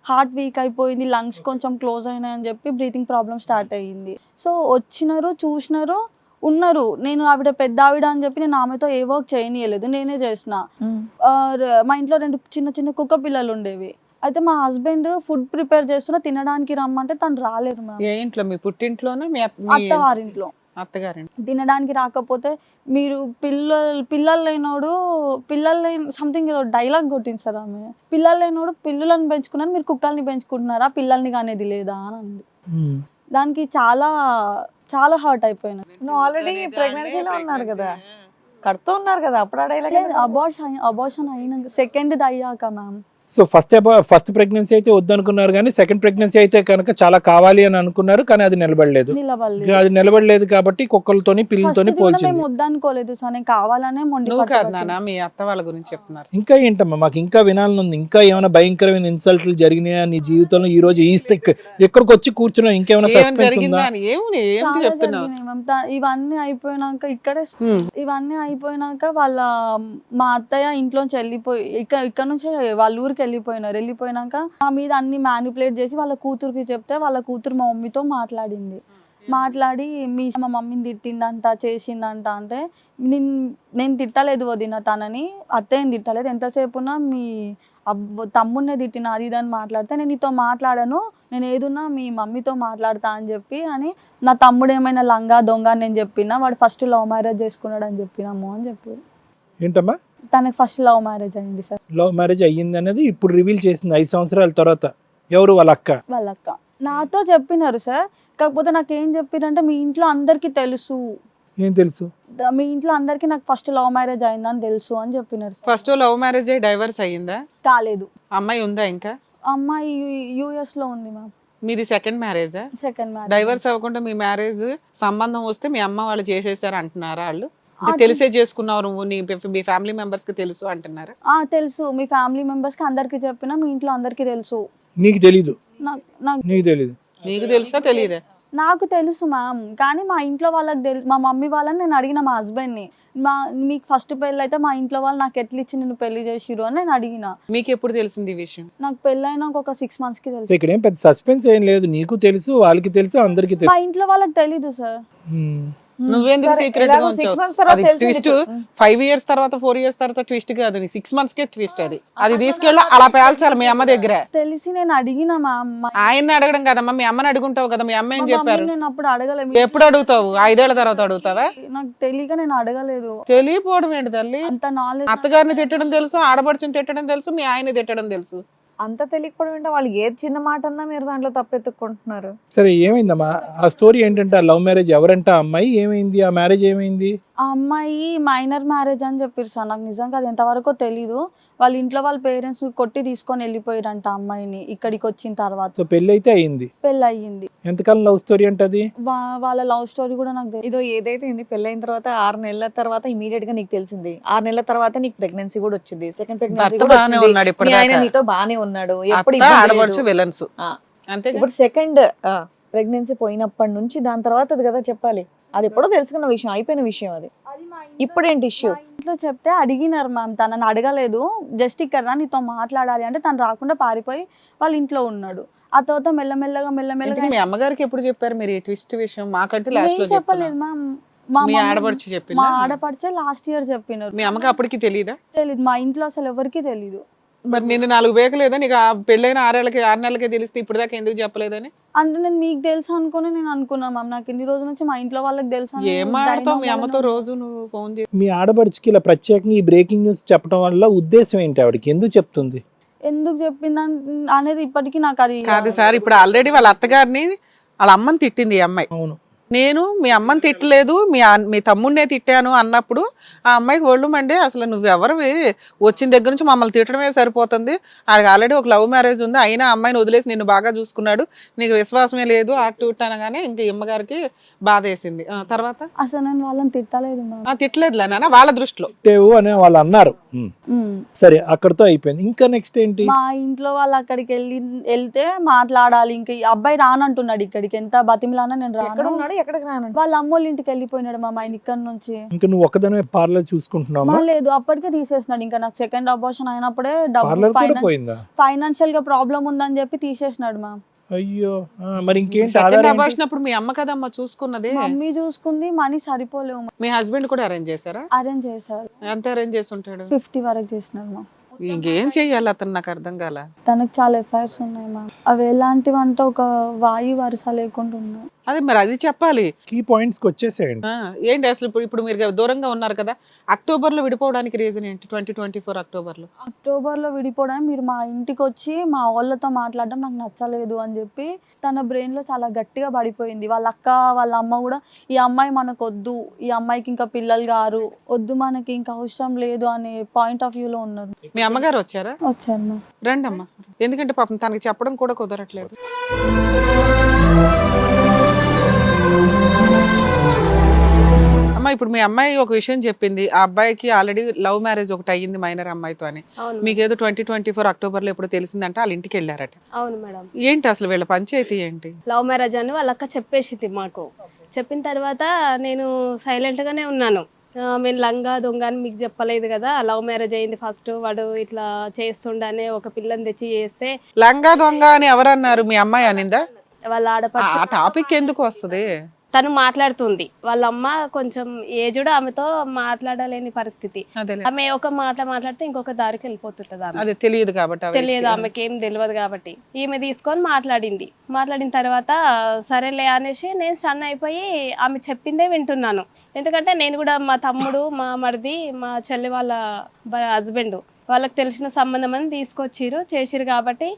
హార్ట్ వీక్ అయిపోయింది, లంగ్స్ కొంచెం క్లోజ్ అయినాయని చెప్పి బ్రీతింగ్ ప్రాబ్లమ్ స్టార్ట్ అయ్యింది. సో వచ్చినారు, చూసినారు, ఉన్నారు. నేను ఆవిడ పెద్ద ఆవిడ అని చెప్పి నేను ఆమెతో ఏ వర్క్ చేయనీయలేదు, నేనే చేసిన. మా ఇంట్లో 2 చిన్న చిన్న కుక్క పిల్లలు ఉండేవి. అయితే మా హస్బెండ్ ఫుడ్ ప్రిపేర్ చేస్తున్నా, తినడానికి రమ్మంటే తను రాలేరు మ్యామ్. ఏ ఇంట్లో? మీ పుట్టింట్లోనే? మీ అత్తవారింట్లో. అత్తగారి తినడానికి రాకపోతే మీరు పిల్లలు లేని సంథింగ్ ఏదో డైలాగ్ కొట్టింది సార్ ఆమె. పిల్లలు లేనోడు పిల్లులను పెంచుకున్నారు, మీరు కుక్కల్ని పెంచుకుంటున్నారా, పిల్లల్ని కానేది లేదా అని అంది. దానికి చాలా చాలా హర్ట్ అయిపోయినా. నువ్వు ఆల్రెడీ ప్రెగ్నెన్సీలో ఉన్నారు కదా, కడుతూ ఉన్నారు కదా, అప్పుడు అబార్షన్ అయినాక సెకండ్ అయ్యాక మ్యామ్. సో ఫస్ట్ ప్రెగ్నెన్సీ అయితే వద్దనుకున్నారు, కానీ సెకండ్ ప్రెగ్నెన్సీ అయితే కనుక చాలా కావాలి అని అనుకున్నారు, కానీ అది నిలబడలేదు. అది నిలబడలేదు కాబట్టి కుక్కలతోని పిల్లలతోని పోల్చింది. వద్దనుకోలేదు సార్, నేను కావాలనే మీ అత్త వాళ్ళ గురించి చెప్తున్నారు. ఇంకా ఏంటమ్మా, మాకు ఇంకా వినాలని ఉంది. ఇంకా ఏమైనా భయంకరమైన ఇన్సల్ట్లు జరిగినాయా నీ జీవితంలో? ఈ రోజు ఎక్కడికి వచ్చి కూర్చున్నా ఇంకేమైనా ఇవన్నీ అయిపోయినాక వాళ్ళ మా అత్తయ్య ఇంట్లోంచి వెళ్ళిపోయి ఇక్కడ నుంచి వాళ్ళ ఊరికి ఊరికి వెళ్ళిపోయినాక మా మీద అన్ని మ్యానిపులేట్ చేసి వాళ్ళ కూతురికి చెప్తే వాళ్ళ కూతురు మా మమ్మీతో మాట్లాడి మా మమ్మీని తిట్టిందంట చేసిందంట అంటే నేను తిట్టలేదు వదిన తనని, అత్తయ్యని తిట్టలేదు, ఎంతసేపున్నా మీ తమ్ముడినే తిట్టిన అది ఇదని మాట్లాడితే నేను నీతో మాట్లాడను, నేను ఏదున్నా మీ మమ్మీతో మాట్లాడతా అని చెప్పి అని నా తమ్ముడు ఏమైనా లంగా దొంగ అని నేను చెప్పినా, వాడు ఫస్ట్ లవ్ మ్యారేజ్ చేసుకున్నాడు అని చెప్పినాము అని చెప్పారు. ఏంటమ్మా తనకి ఫస్ట్ లవ్ మ్యారేజ్ అయింది సార్. లవ్ మ్యారేజ్ అయ్యింది అనేది ఇప్పుడు రివీల్ చేసింది 5 సంవత్సరాల తర్వాత. ఎవరు? వాళ్ళ అక్క. వాళ్ళ అక్క నాతో చెప్పినారు సార్. కాకపోతే నాకు ఏం చెప్పారంటే మీ ఇంట్లో అందరికీ తెలుసు, ఏం తెలుసు? మీ ఇంట్లో అందరికీ నాకు ఫస్ట్ లవ్ మ్యారేజ్ అయిందని తెలుసు అని చెప్పినారు. ఫస్ట్ లవ్ మ్యారేజ్ డైవర్స్ అయ్యిందా? కాలేదు. అమ్మాయి ఉందా ఇంకా? అమ్మాయి US లో ఉంది మ్యామ్. మీది సెకండ్ మ్యారేజా? Second marriage. డైవర్స్ అవ్వకుండా మీ మ్యారేజ్ సంబంధం వస్తే మీ అమ్మ వాళ్ళు చేసేసారు అంటున్నారా? వాళ్ళు తెలిసే చేసుకున్నావు నువ్వు, మీ ఫ్యామిలీ మెంబర్స్ కి తెలుసు అంటున్నారా? తెలుసు, మీ ఫ్యామిలీ మెంబర్స్ కి అందరికి చెప్పినా మీ ఇంట్లో అందరికి తెలుసు. నీకు తెలీదు? నీకు తెలీదు? నీకు తెలుసా తెలియదా? నాకు తెలుసు మ్యామ్, కానీ మా ఇంట్లో వాళ్ళకి మా మమ్మీ వాళ్ళని నేను అడిగిన, మా హస్బెండ్ని, మీకు ఫస్ట్ పెళ్ళి అయితే మా ఇంట్లో వాళ్ళు నాకు ఎట్లా ఇచ్చి నేను పెళ్లి చేసిరు అని నేను అడిగిన. మీకు ఎప్పుడు తెలిసింది ఈ విషయం? నాకు పెళ్ళైనా ఒక 6 months కి తెలుసు. ఇక్కడ ఏం పెద్ద సస్పెన్స్ ఏం లేదు, నీకు తెలుసు, వాళ్ళకి తెలుసు, అందరికి మా తెలుసు. ఇంట్లో వాళ్ళకి తెలీదు సార్. నువ్వెందుకు సరే, సీక్రెట్ గా ఎలాగో 6 ఉంచావు? months తర్వాత అది తెలిసింది ట్విస్ట్. ఇప్పుడు. 5 years తర్వాత 4 years తర్వాత ట్విస్ట్ కాదు, 6 months కే ట్విస్ట్. అది తీసుకెళ్ళి అలా పేల్చాలి మీ అమ్మ దగ్గర. తెలిసి నేను అడిగిన మా అమ్మ. ఆయన్ని అడగడం కదమ్మా, మీ అమ్మని అడుగుంటావు కదా. మీ అమ్మ ఏం చెప్పారు? నేను అప్పుడు అడగలేదు. ఎప్పుడు అడుగుతావు? 5 ఏళ్ల తర్వాత అడుగుతావా? నాకు తెలియక నేను అడగలేదు. తెలియపోవడం ఏంటి తల్లి? అంత నాలెడ్జ్. అత్తగారిని తిట్టడం తెలుసు, ఆడపడుచుని తిట్టడం తెలుసు, మీ ఆయన్ని తిట్టడం తెలుసు. అంత తెలియకపోవడం ఏంటో, వాళ్ళు ఏది చిన్న మాట అన్నా మీరు దాంట్లో తప్పెత్తుకుంటున్నారు. సరే ఏమైందమ్మా ఆ స్టోరీ ఏంటంటే, ఆ లవ్ మ్యారేజ్ ఎవరంట ఆ అమ్మాయి, ఏమైంది ఆ మ్యారేజ్ ఏమైంది? ఆ అమ్మాయి మైనర్ మ్యారేజ్ అని చెప్పారు సార్. నాకు నిజంగా అది ఎంతవరకు తెలీదు. వాళ్ళ ఇంట్లో వాళ్ళ పేరెంట్స్ కొట్టి తీసుకొని వెళ్ళిపోయారంట అమ్మాయిని ఇక్కడికి వచ్చిన తర్వాత. సో పెళ్లి అయితే అయింది, పెళ్ళి అయ్యింది. ఎంతకాలం లవ్ స్టోరీ అంటే అది? వాళ్ళ లవ్ స్టోరీ కూడా నాకు తెలియదు. ఇదో ఏదైతే ఉంది, పెళ్ళైన తర్వాత 6 నెలల తర్వాత ఇమీడియట్ గా నీకు తెలిసింది. 6 నెలల తర్వాత నీకు ప్రెగ్నెన్సీ కూడా వచ్చింది. సెకండ్ ప్రెగ్నెన్సీ భర్త కూడా బాగానే వచ్చింది. ఉన్నాడు మీ ఇప్పటిదాకా. ఆయన నీతో బాగానే ఉన్నాడు, ఎప్పుడు అత్త, ఇబ్బంది ఆడపడుచు, లేదు. విలన్స్ ఆ. అంతే. ఇప్పుడు సెకండ్ ప్రెగ్నెన్సీ పోయినప్పటి నుంచి దాని తర్వాత అది కదా చెప్పాలి. అది ఎప్పుడో తెలుసుకున్న విషయం, అయిపోయిన విషయం అది. ఇప్పుడు ఏంటి ఇష్యూ? ఇంట్లో చెప్తే అడిగినారు మ్యామ్, తనని అడగలేదు. జస్ట్ ఇక్కడ నీతో మాట్లాడాలి అంటే తను రాకుండా పారిపోయి వాళ్ళ ఇంట్లో ఉన్నాడు. ఆ తర్వాత మెల్లమెల్లగా ఇంతకీ మీ అమ్మగారికి ఎప్పుడు చెప్పారు మీరు ఈ ట్విస్ట్ విషయం? మాకంటే లాస్ట్ లో ఏం చెప్పలేదు మ్యామ్. మా మీ మమ్మీ- ఆడపడుచు మా చెప్పిందా? ఆడపడిచే లాస్ట్ ఇయర్ చెప్పినారు. మీ అమ్మకి అప్పటికి తెలియదా? తెలీదు, మా ఇంట్లో అసలు ఎవరికి తెలీదు. మరి నిన్ను 4 బేకలేదా నీకు? ఆ పెళ్ళైన 6 నెలలకే తెలిస్తే ఇప్పుడు దాకా ఎందుకు చెప్పలేదని? అంటే నేను మీకు తెలుసు అనుకుని నేను అనుకున్నా మ్యామ్. నాకు ఇన్ని రోజుల నుంచి మా ఇంట్లో వాళ్ళకి తెలుసు అని ఏం నేను మాట్లాడతావు మీ ధైర్యం అమ్మతో వల్లనే రోజు నువ్వు ఫోన్ చేసి? మీ ఆడపడుచుకి ఇలా ప్రత్యేకంగా ఈ బ్రేకింగ్ న్యూస్ చెప్పడం వల్ల ఉద్దేశం ఏంటి? ఆవిడకి ఎందుకు చెప్తుంది? ఎందుకు చెప్పింది అనేది ఇప్పటికీ నాకు అది కాదు సార్, ఇప్పుడు ఆల్రెడీ వాళ్ళ అత్తగారిని వాళ్ళ అమ్మని తిట్టింది ఈ అమ్మాయి. అవును. నేను మీ అమ్మని తిట్టలేదు, మీ తమ్ముడినే తిట్టాను అన్నప్పుడు ఆ అమ్మాయికి ఒళ్ళు మండి, అసలు నువ్వెవరివి, వచ్చిన దగ్గర నుంచి మమ్మల్ని తిట్టడమే సరిపోతుంది, ఆడికి ఆల్రెడీ ఒక లవ్ మ్యారేజ్ ఉంది, అయినా అమ్మాయిని వదిలేసి నిన్ను బాగా చూసుకున్నాడు, నీకు విశ్వాసమే లేదు అటు ఇటు అనగానే ఇంక అమ్మగారికి బాధ వేసింది. తర్వాత అసలు నేను వాళ్ళని తిట్టలేదు మ్యామ్. తిట్టలేదులే నాన్న వాళ్ళ దృష్టిలో. తిట్టేవు అని వాళ్ళు అన్నారు. సరే అక్కడితో అయిపోయింది. ఇంకా నెక్స్ట్ ఏంటి? మా ఇంట్లో వాళ్ళు అక్కడికి వెళ్తే మాట్లాడాలి, ఇంకా ఈ అబ్బాయి రానంటున్నాడు ఇక్కడికి. ఎంత బతిమిలానా నేను ఎక్కడ రాను. ఉన్నాడు, ఎక్కడికి రాను? వాళ్ళ అమ్మోళ్ళ ఇంటికి వెళ్ళిపోయినాడు మా ఆయన ఇక్కడ నుంచి. ఇంకా నువ్వు ఒక్కదనే పార్లర్ చూసుకుంటున్నావా? లేదు, అప్పటికే తీసేసినాడు. ఇంకా నాకు సెకండ్ అబార్షన్ అయినప్పుడే డబ్బు పార్లర్ కూడా పోయిందా? ఫైనాన్షియల్ గా ప్రాబ్లం ఉందని చెప్పి తీసేసినాడు మ్యామ్. అయ్యో, మరి ఇంకేంటి సెకండ్ ఆధారం ఏంటి? అబార్షన్ అప్పుడు మీ అమ్మ కదమ్మా చూసుకున్నది. మమ్మీ చూసుకుంది, మనీ సరిపోలేవు. మీ హస్బెండ్ కూడా అరేంజ్ చేశారా? అరేంజ్ చేశారు. ఎంత అరేంజ్ చేసి ఉంటాడు? 50 వరకు చేసినాడు మా. ఇంకేం చెయ్యాలి అతను, నాకు అర్థం కాల. తనకు చాలా ఎఫ్ఐఆర్స్ ఉన్నాయి మ్యామ్. అవి ఎలాంటివి అంటే ఒక వాయు వరుస లేకుండా ఉన్నాయి. అది మరి అది చెప్పాలి. కీ పాయింట్స్ కి వచ్చేసేయండి. ఏంటి అసలు ఇప్పుడు మీరు దూరంగా ఉన్నారు కదా, అక్టోబర్ లో విడిపోవడానికి రీజన్ ఏంటి? 2024 అక్టోబర్ లో విడిపోవడానికి మీరు మా ఇంటికి వచ్చి మా వాళ్ళతో మాట్లాడడం నాకు నచ్చలేదు అని చెప్పి తన బ్రెయిన్ లో చాలా గట్టిగా పడిపోయింది. వాళ్ళ అక్క వాళ్ళ అమ్మ కూడా ఈ అమ్మాయి మనకు వద్దు, ఈ అమ్మాయికి ఇంకా పిల్లలు గారు వద్దు, మనకి ఇంకా అవసరం లేదు అనే పాయింట్ ఆఫ్ వ్యూ లో ఉన్నారు. మీ అమ్మగారు వచ్చారా? వచ్చారు మ్యామ్. రండి అమ్మా, ఎందుకంటే పాపం తనకి చెప్పడం కూడా కుదరట్లేదు. అమ్మ ఇప్పుడు మీ అమ్మాయి ఒక విషయం చెప్పింది, ఆ అబ్బాయికి ఆల్రెడీ లవ్ మ్యారేజ్ ఒకటి అయ్యింది మైనర్ అమ్మాయితో అని. మీకేదో 2024 అక్టోబర్ లో ఎప్పుడు తెలిసిందంటే వాళ్ళ ఇంటికి వెళ్ళారట. అవును మేడం. ఏంటి అసలు వీళ్ళ పంచాయతీ ఏంటి? లవ్ మ్యారేజ్ అని వాళ్ళ అక్క చెప్పేసింది మాకు. చెప్పిన తర్వాత నేను సైలెంట్ గానే ఉన్నాను. మేము లంగా దొంగ అని మీకు చెప్పలేదు కదా, లవ్ మ్యారేజ్ అయింది ఫస్ట్, వాడు ఇట్లా చేస్తుండనే ఒక పిల్లని తెచ్చి చేస్తే లంగా దొంగ అని ఎవరన్నారు? మీ అమ్మాయి అనిందా? వాళ్ళ ఆడపడుచు ఆ టాపిక్ ఎందుకు వస్తుంది? తను మాట్లాడుతుంది, వాళ్ళ అమ్మ కొంచెం ఏజుడు, ఆమెతో మాట్లాడలేని పరిస్థితి. అదేలే. ఆమె ఒక మాట మాట్లాడితే ఇంకొక దారికి వెళ్ళిపోతుంటది. ఆమె అదే తెలియదు కాబట్టి ఆ తెలియదు, వయసుకి. ఆమెకి ఏం తెలియదు కాబట్టి ఈమె తీసుకొని మాట్లాడిన తర్వాత సరేలే అనేసి నేను స్టన్ అయిపోయి ఆమె చెప్పిందే వింటున్నాను. ఎందుకంటే నేను కూడా మా తమ్ముడు, మా మరిది, మా చెల్లి వాళ్ళ హస్బెండ్ వాళ్ళకి తెలిసిన సంబంధం అని తీసుకొచ్చిర్రు చేసిరు కాబట్టి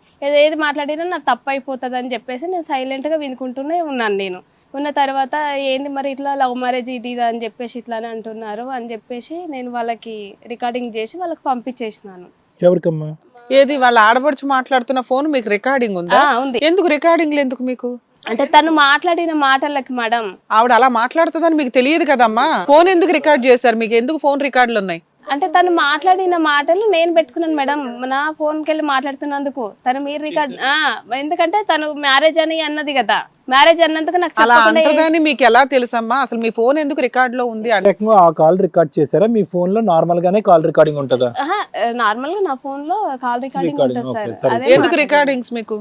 ఏది మాట్లాడినా నాకు తప్పు అయిపోతుంది అని చెప్పేసి నేను సైలెంట్గా వినుకుంటూనే ఉన్నాను. నేను ఉన్న తర్వాత ఏంది మరి ఇట్లా లవ్ మ్యారేజ్ ఇది అని చెప్పేసి ఇట్లానే అంటున్నారు అని చెప్పేసి నేను వాళ్ళకి రికార్డింగ్ చేసి వాళ్ళకి పంపించేసినాను. ఎవరికమ్మా? ఏది వాళ్ళ ఆడపడుచు మాట్లాడుతున్న ఫోన్ మీకు రికార్డింగ్ ఉందా? ఉంది. ఎందుకు రికార్డింగ్లు ఎందుకు మీకు? అంటే తను మాట్లాడిన మాటలకి మేడం, ఆవిడ అలా మాట్లాడుతుందని మీకు తెలియదు కదమ్మా. ఫోన్ ఎందుకు రికార్డ్ చేశారు? మీకు ఎందుకు ఫోన్ రికార్డులు ఉన్నాయి? అంటే తను మాట్లాడిన మాటలు నేను పెట్టుకున్నాను మేడం, నా ఫోన్కి వెళ్ళి మాట్లాడుతున్నందుకు. తను మీరు రికార్డ్ ఎందుకంటే తను మ్యారేజ్ అని అన్నది కదా, మ్యారేజ్ అన్నందుకు నాకు అలా చెప్పకుండా అంటదని మీకు ఎలా తెలుసమ్మా? అసలు మీ ఫోన్ ఎందుకు రికార్డ్ లో ఉంది అంటే ఏకంగా ఆ కాల్ రికార్డ్ చేశారా? మీ ఫోన్ లో నార్మల్ గానే కాల్ రికార్డింగ్ ఉంటుందా? నార్మల్ గా నా ఫోన్ లో కాల్ రికార్డింగ్ Recording, ఉంటుంది okay, సార్. సరే. అదే ఎందుకు రికార్డింగ్స్ మీకు?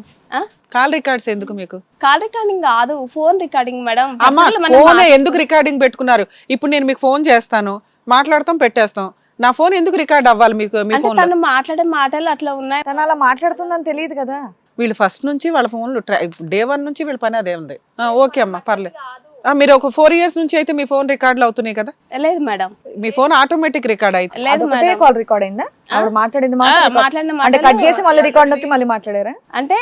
కాల్ రికార్డ్స్ ఎందుకు మీకు? కాల్ రికార్డింగ్ కాదు, ఫోన్ రికార్డింగ్ మేడం. అమ్మా Personal మనం ఫోన్ ఎందుకు రికార్డింగ్ పెట్టుకున్నారు? ఇప్పుడు నేను మీకు ఫోన్ చేస్తాను, మాట్లాడతాం, పెట్టేస్తాం. నా ఫోన్ ఎందుకు రికార్డ్ అవ్వాలి మీకు? మీ అంటే ఫోన్ తను మాట్లాడే మాటలు అట్లా ఉన్నాయి. తను అలా మాట్లాడుతుందని తెలియదు కదా. వీళ్ళు ఫస్ట్ నుంచి వాళ్ళ ఫోన్లు డే 1 నుంచి వీళ్ళ పని అదే ఉంది. ఓకే అమ్మా పర్లేదు. మీరు ఒక 4 years నుంచి అయితే మీ ఫోన్ రికార్డులు అవుతున్నాయి కదా? లేదు మేడం, మీ ఫోన్ ఆటోమేటిక్ రికార్డ్ అయితే లేదు అదొకటే మేడం. కాల్ రికార్డ్ అయిందా? ఆవిడ మాట్లాడింది మాట్లాడిన అంటే మాటలు కట్ చేసి మళ్ళీ రికార్డ్ నొక్కి మళ్ళీ మాట్లాడారా? అంటే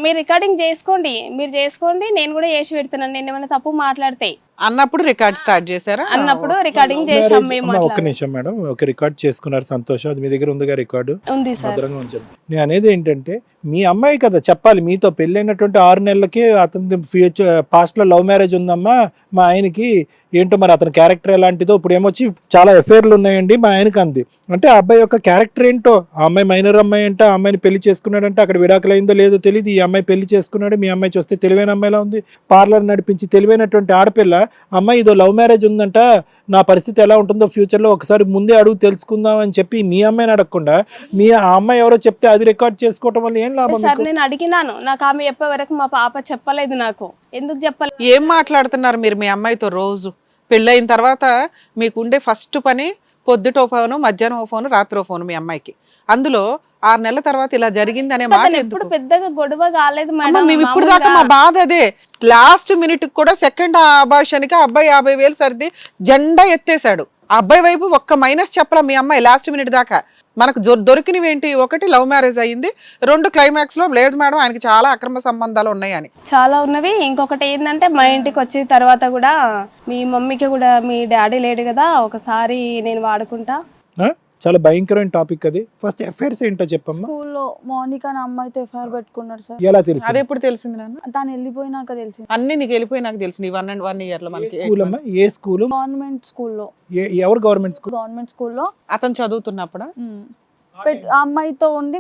మీరు రికార్డింగ్ చేసుకోండి, మీరు చేసుకోండి, నేను కూడా చేసి పెడుతున్నాను. నేను ఏమైనా తప్పు మాట్లాడితే అన్నప్పుడు రికార్డ్ స్టార్ట్ చేశారా? అన్నప్పుడు రికార్డింగ్ చేసాం మేము. అమ్మా, ఒక్క అట్లా నిమిషం మేడం. ఒక రికార్డ్ చేసుకున్నారు, సంతోషం. అది మీ దగ్గర ఉందిగా రికార్డు? ఉంది సార్. భద్రంగా ఉంచండి. నేను అనేది ఏంటంటే మీ అమ్మాయి కదా చెప్పాలి. మీతో పెళ్ళైనటువంటి 6 నెలలకి అతని ఫ్యూచర్ పాస్ట్ లో లవ్ మ్యారేజ్ ఉందమ్మా మా ఆయనకి, ఏంటో మరి అతని క్యారెక్టర్ ఎలాంటిదో. ఇప్పుడు ఏమొచ్చి చాలా ఎఫైర్లు ఉన్నాయండి మా ఆయనకి అంది. అంటే ఆ అబ్బాయి యొక్క క్యారెక్టర్ ఏంటో, ఆ అమ్మాయి మైనర్ అమ్మాయి అంటే, ఆ అమ్మాయిని పెళ్లి చేసుకున్నాడంటే అక్కడ విడాకులైందో లేదో తెలియదు. ఈ అమ్మాయి పెళ్లి చేసుకున్నాడు, మీ అమ్మాయి చూస్తే తెలివైన అమ్మాయిలా ఉంది. పార్లర్ నడిపించి తెలివైనటువంటి ఆడపిల్ల అమ్మాయి ఇదో లవ్ మ్యారేజ్ ఉందంట, నా పరిస్థితి ఎలా ఉంటుందో ఫ్యూచర్లో ఒకసారి ముందే అడుగు తెలుసుకుందాం అని చెప్పి మీ అమ్మాయిని అడగకుండా ఆ అమ్మాయి ఎవరో చెప్తే అది రికార్డ్ చేసుకోవటం వల్ల ఏం లాభం? సార్ నేను అడిగినాను, నాకు ఆమె చెప్పే వరకు మా పాప చెప్పలేదు. నాకు ఎందుకు చెప్పలేదు? ఏం మాట్లాడుతున్నారు మీరు మీ అమ్మాయితో రోజు? పెళ్ళయిన తర్వాత మీకు ఉండే ఫస్ట్ పని పొద్దుటో ఫోను, మధ్యాహ్నం ఓ ఫోను, రాత్రి ఓ ఫోను మీ అమ్మాయికి. అందులో 6 నెలల తర్వాత ఇలా జరిగింది అనే మాట అతను ఎందుకు? ఎప్పుడు పెద్దగా గొడవ కాలేదు అమ్మా, మేడం. మేము ఇప్పుడు దాకా మా బాధ అదే. లాస్ట్ మినిట్ కూడా సెకండ్ అబార్షన్కి అబ్బాయి 50,000 సర్ది జెండా ఎత్తేసాడు. ఆ అబ్బాయి వైపు ఒక్క మైనస్ చెప్పరా మీ అమ్మాయి లాస్ట్ మినిట్ దాకా? మనకు దొరికినవి ఏంటి? 1 లవ్ మ్యారేజ్ అయ్యింది, 2 క్లైమాక్స్ లో లేదు మేడం ఆయనకి చాలా అక్రమ సంబంధాలు ఉన్నాయని. చాలా ఉన్నవి. ఇంకొకటి ఏంటంటే మా ఇంటికి వచ్చిన తర్వాత కూడా మీ మమ్మీకి కూడా మీ డాడీ లేడు కదా, ఒకసారి నేను వాడుకుంటా. చాలా భయంకరమైన టాపిక్ అది. ఫస్ట్ ఎఫైర్స్ ఏంటో చెప్పమ్మా. స్కూల్లో మౌనిక అనే అమ్మాయితో ఎఫ్ఐఆర్ పెట్టుకున్నాడు సార్. ఎలా తెలుసు? అది ఎప్పుడు తెలిసింది నాన్న? తను వెళ్ళిపోయినాక తెలిసింది. అన్ని నీకు వెళ్ళిపోయి నాకు తెలిసింది 1 year లో. మనకి స్కూల్ అమ్మా? ఏ స్కూల్? గవర్నమెంట్ స్కూల్లో. ఎవరు గవర్నమెంట్ స్కూల్? గవర్నమెంట్ స్కూల్లో అతను చదువుతున్నప్పుడు ఆ అమ్మాయితో ఉండి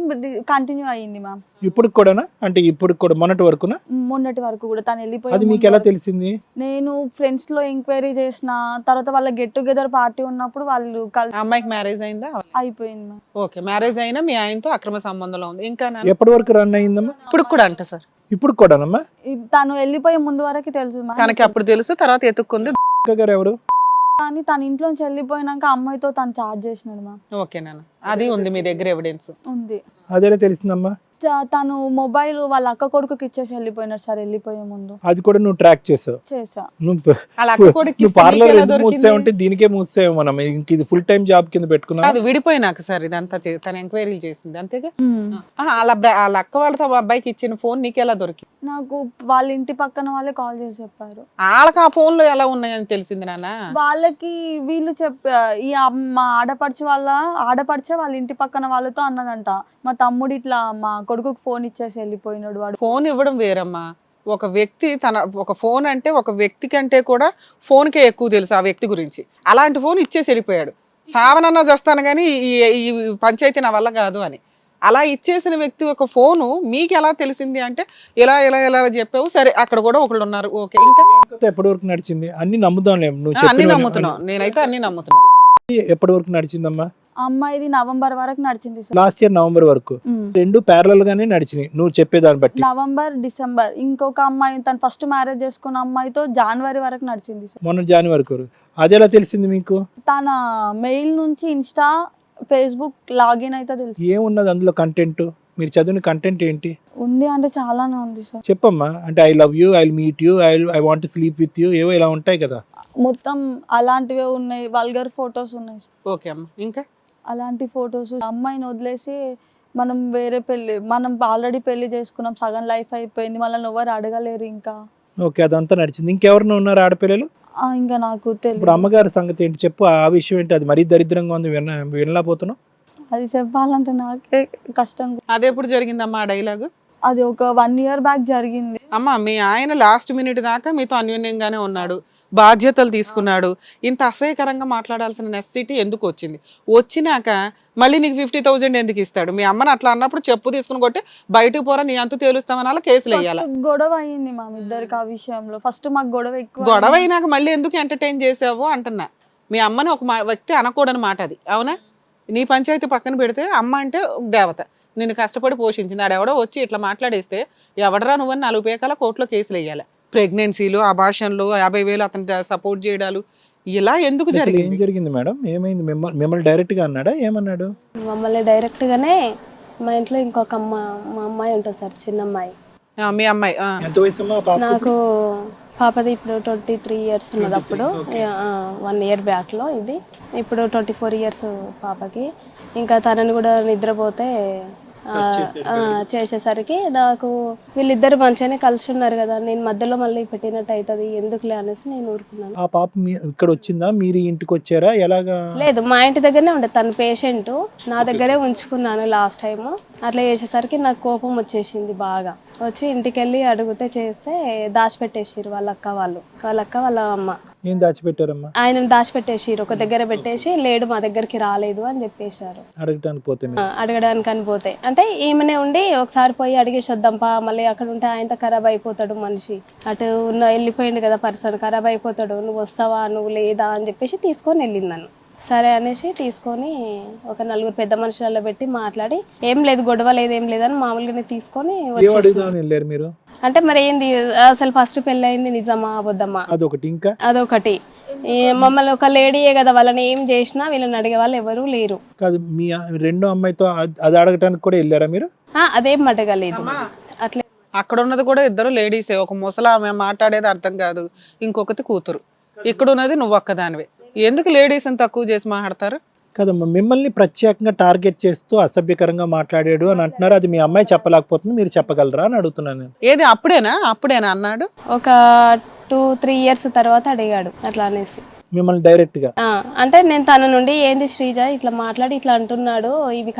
కంటిన్యూ అయ్యింది మ్యామ్. ఇప్పుడు కూడానా? అంటే ఇప్పుడు కూడా మొన్నటి వరకునా? మొన్నటి వరకు కూడా తను వెళ్ళిపోయి. అది మీకు ఎలా తెలిసింది? నేను ఫ్రెండ్స్ లో ఎంక్వైరీ చేసిన తర్వాత వాళ్ళ గెట్ టుగెదర్ పార్టీ ఉన్నప్పుడు వాళ్ళు కలిసి అమ్మాయికి మ్యారేజ్ అయిందా? అయిపోయింది మ్యామ్. ఓకే, మ్యారేజ్ అయినా మీ ఆయనతో అక్రమ సంబంధంలో ఉంది. ఇంకా ఎప్పటి వరకు రన్ అయ్యిందమ్మా? ఇప్పుడు కూడా అంట సార్. ఇప్పుడు కూడానమ్మా? తను వెళ్ళిపోయే ముందు వరకు తెలుసు మ్యామ్. తనకి అప్పుడు తెలుసు, తర్వాత ఎత్తుక్కుంది. గారు ఎవరు? కానీ తన ఇంట్లోంచి వెళ్ళిపోయినాక అమ్మాయితో తను చార్జ్ చేసినాడు మ్యామ్. ఓకే నాన్న, అది ఉంది మీ దగ్గర ఎవిడెన్స్. ఉంది. అదేలా తెలిసిందమ్మా? తను మొబైల్ వాళ్ళ అక్క కొడుకుకి ఇచ్చేసి వెళ్ళిపోయినాడు సార్ వెళ్ళిపోయే ముందు. అది కూడా నువ్వు ట్రాక్ చేసావు? చేసా. వాళ్ళ అక్క కొడుక్కి నువ్వు ఇస్తే పార్లర్ నీకెలా ఎందుకు దొరికింది? మూసేవంటే దీనికే మూసేవు మనం. ఇంక ఇది ఫుల్ టైం జాబ్ కింద పెట్టుకున్నావు. అది విడిపోయినాక సార్ ఇదంతా తన ఎంక్వైరీలు చేసింది అంతేగా. వాళ్ళ అక్క వాళ్ళతో అబ్బాయికి ఇచ్చిన ఫోన్ నీకెలా దొరికింది? నాకు వాళ్ళ ఇంటి పక్కన వాళ్ళే కాల్ చేసి చెప్పారు. వాళ్ళకి ఆ ఫోన్ లో ఎలా ఉన్నాయని తెలిసింది నాన్న? వాళ్ళకి వీళ్ళు మా ఆడపడిచే వాళ్ళ ఇంటి పక్కన వాళ్ళతో అన్నదంట, మా తమ్ముడు ఇట్లా మా కొడుకుకి ఫోన్ ఇచ్చేసి వెళ్ళిపోయినాడు. వాడు ఫోన్ ఇవ్వడం వేరమ్మా. ఒక వ్యక్తి ఒక ఫోన్ అంటే ఒక వ్యక్తి కంటే కూడా ఫోన్కే ఎక్కువ తెలుసు ఆ వ్యక్తి గురించి. అలాంటి ఫోన్ ఇచ్చేసి వెళ్ళిపోయాడు. సావనన్నా చేస్తాను కానీ ఈ పంచాయతీ నా వల్ల కాదు అని. అలా ఇచ్చేసిన వ్యక్తి ఒక ఫోను మీకు ఎలా తెలిసింది అంటే ఇలా ఇలా ఇలా చెప్పావు, సరే అక్కడ కూడా ఒకళ్ళు ఉన్నారు, ఓకే. ఇంకా ఎప్పటి వరకు నడిచింది? అన్ని నమ్ముదాంలే, నువ్వు అన్ని చెప్పినవన్నీ. నమ్ముతున్నావు, నేనైతే అన్ని నమ్ముతున్నా. ఎప్పటి వరకు నడిచిందమ్మా? ఆ అమ్మాయిది నవంబర్ వరకు నడిచింది సార్. లాస్ట్ ఇయర్ నవంబర్ వరకు రెండు ప్యారలల్ గానే నడిచినాయి నువ్వు చెప్పేదాన్ని బట్టి. November December. ఇంకొక అమ్మాయి తను ఫస్ట్ మ్యారేజ్ చేసుకున్న అమ్మాయితో జనవరి వరకు నడిచింది సార్. మొన్న జనవరి వరకు. అది ఎలా తెలిసింది మీకు? తన మెయిల్ నుంచి ఇన్స్టా ఫేస్బుక్ లాగిన్ అయితే తెలుసు. ఏమున్నది అందులో కంటెంట్? మీరు చదివిన కంటెంట్ ఏంటి ఉంది అంటే చాలానే ఉంది సార్. చెప్పమ్మా. అంటే I love you, I meet you, I want sleep with you, ఏవో ఇలా ఉంటాయి కదా. మొత్తం అలాంటివే ఉన్నాయి, వల్గర్ ఫొటోస్ ఉన్నాయి సార్. ఓకే అమ్మ. ఇంకా అలాంటి ఫొటోస్. అమ్మాయిని వదిలేసి మనం వేరే మనం ఆల్రెడీ పెళ్లి చేసుకున్నాం, సగం లైఫ్ అయిపోయింది, మనల్ని ఎవరు అడగలేరు ఇంకా. ఓకే, అదంతా నడిచింది. ఇంకెవరిని ఉన్నారు ఆడపిల్లలు? ఇంకా నాకు ఇప్పుడు తెలియదు. అమ్మగారి సంగతి ఏంటి చెప్పు, ఆ విషయం ఏంటి? అది మరీ దరిద్రంగా ఉంది, వినలేకపోతున్నావు. అది చెప్పాలంటే నాకే కష్టం. అది ఎప్పుడు జరిగిందమ్మా ఆ డైలాగు? అది ఒక 1 year బ్యాక్ జరిగింది. అమ్మ మీ ఆయన లాస్ట్ మినిట్ దాకా మీతో అన్యోన్యంగానే ఉన్నాడు, బాధ్యతలు తీసుకున్నాడు, ఇంత అసహ్యకరంగా మాట్లాడాల్సిన నెసెసిటీ ఎందుకు వచ్చింది? వచ్చినాక మళ్ళీ నీకు 50,000 ఎందుకు ఇస్తాడు? మీ అమ్మని అట్లా అన్నప్పుడు చెప్పు తీసుకుని కొట్టి బయటకు పోరా, నీ అంత తేలుస్తామని అలా కేసులు వేయాలి. First గొడవ అయింది మా ఇద్దరికి ఆ విషయంలో. ఫస్ట్ మాకు గొడవ ఎక్కువ. గొడవ అయినాక మళ్ళీ ఎందుకు ఎంటర్టైన్ చేసావు అంటున్నా. మీ అమ్మని ఒక వ్యక్తి అనకూడని మాట అది, అవునా? నీ పంచాయతీ పక్కన పెడితే అమ్మ అంటే ఒక దేవత, నిన్ను కష్టపడి పోషించింది. ఆడెవడో వచ్చి ఇట్లా మాట్లాడేస్తే ఎవడరా నువ్వని 4 పేకాల కోర్టులో కేసులు వేయాలి. ప్రెగ్నెన్సీలు, అబార్షన్లు, 50,000 అతను సపోర్ట్ చేయడాలు, ఇలా ఎందుకు ఏం జరిగింది? జరిగింది మేడం? ఏమైంది? మిమ్మల్ని డైరెక్ట్ గా అన్నాడా? ఏమన్నాడు? మమ్మల్ని డైరెక్ట్గానే మా ఇంట్లో ఇంకొక మా అమ్మాయి ఉంటుంది సార్, చిన్న అమ్మాయి. మీ అమ్మాయి ఎంత వయసు? నాకు పాపది ఇప్పుడు 23 years ఉన్నది. అప్పుడు 1 year బ్యాక్లో ఇది. ఇప్పుడు 24 years పాపకి. ఇంకా తనని కూడా నిద్రపోతే చేసేసరికి నాకు వీళ్ళిద్దరు మంచిగానే కలిసి ఉన్నారు కదా, నేను మధ్యలో మళ్ళీ పెట్టినట్టు అవుతుంది ఎందుకులే అనేసి నేను ఊరుకున్నాను. ఆ పాప ఇక్కడ వచ్చిందా? మీరు ఇంటికి వచ్చారా? ఎలాగా? లేదు, మా ఇంటి దగ్గరనే ఉండదు తన పేషెంట్, నా దగ్గరే ఉంచుకున్నాను లాస్ట్ టైం. అట్లా చేసేసరికి నాకు కోపం వచ్చేసింది బాగా. వచ్చి ఇంటికి వెళ్ళి అడిగితే చేస్తే దాచిపెట్టేసిరు వాళ్ళ అక్క వాళ్ళ అమ్మ. ఏం దాచిపెట్టారమ్మా? ఆయనను దాచిపెట్టేసిరు, ఒక దగ్గర పెట్టేసి లేడు మా దగ్గరికి రాలేదు అని చెప్పేశారు. అడగటానికి పోతే అడగడానికి అని పోతే అంటే ఈమెనే ఉండి ఒకసారి పోయి అడిగేసి వద్దాంపా, మళ్ళీ అక్కడ ఉంటే ఆయనతో ఖరాబ్ అయిపోతాడు మనిషి, అటు వెళ్ళిపోయింది కదా పర్సన్, ఖరాబ్ అయిపోతాడు, నువ్వు వస్తావా నువ్వు లేదా అని చెప్పేసి తీసుకొని వెళ్ళింది నన్ను. సరే అనేసి తీసుకొని ఒక 4 పెద్ద మనుషులలో పెట్టి మాట్లాడి ఏం లేదు గొడవ లేదు ఏం లేదని మామూలుగానే తీసుకొని వెళ్ళారు మీరు. అంటే మరి ఏంది అసలు ఫస్ట్ పెళ్ళి అయింది నిజమా అబద్ధమా అదొకటి. ఇంకా అదొకటి. మమ్మల్ని ఒక లేడీయే కదా, వాళ్ళని ఏం చేసినా వీళ్ళని అడిగే వాళ్ళు ఎవరు లేరు. కాదు, మీ రెండో అమ్మాయితో అది అడగటానికి కూడా వెళ్ళారా మీరు? అదేం అడగలేదు. అట్లే అక్కడ ఉన్నది కూడా ఇద్దరు లేడీసే, ఒక ముసలా ఆమె మాట్లాడేది అర్థం కాదు, ఇంకొకటి కూతురు. ఇక్కడ ఉన్నది నువ్వు ఒక్కదానివే. ఎందుకు లేడీస్ అని తక్కువ చేసి మాట్లాడతారు? కదమ్మా, మిమ్మల్ని ప్రత్యేకంగా టార్గెట్ చేస్తూ అసభ్యకరంగా మాట్లాడాడు అని అంటున్నారు. అది మీ అమ్మాయి చెప్పలేకపోతుంది, మీరు చెప్పగలరా అని అడుగుతున్నాను నేను. ఏది అప్పుడేనా అన్నాడు? ఒక 2-3 years తర్వాత అడిగాడు అట్లా అనేసి మిమ్మల్ని డైరెక్ట్ గా. అంటే నేను తన నుండి ఏంది శ్రీజ ఇట్లా మాట్లాడి ఇట్లా అంటున్నాడు, ఇవి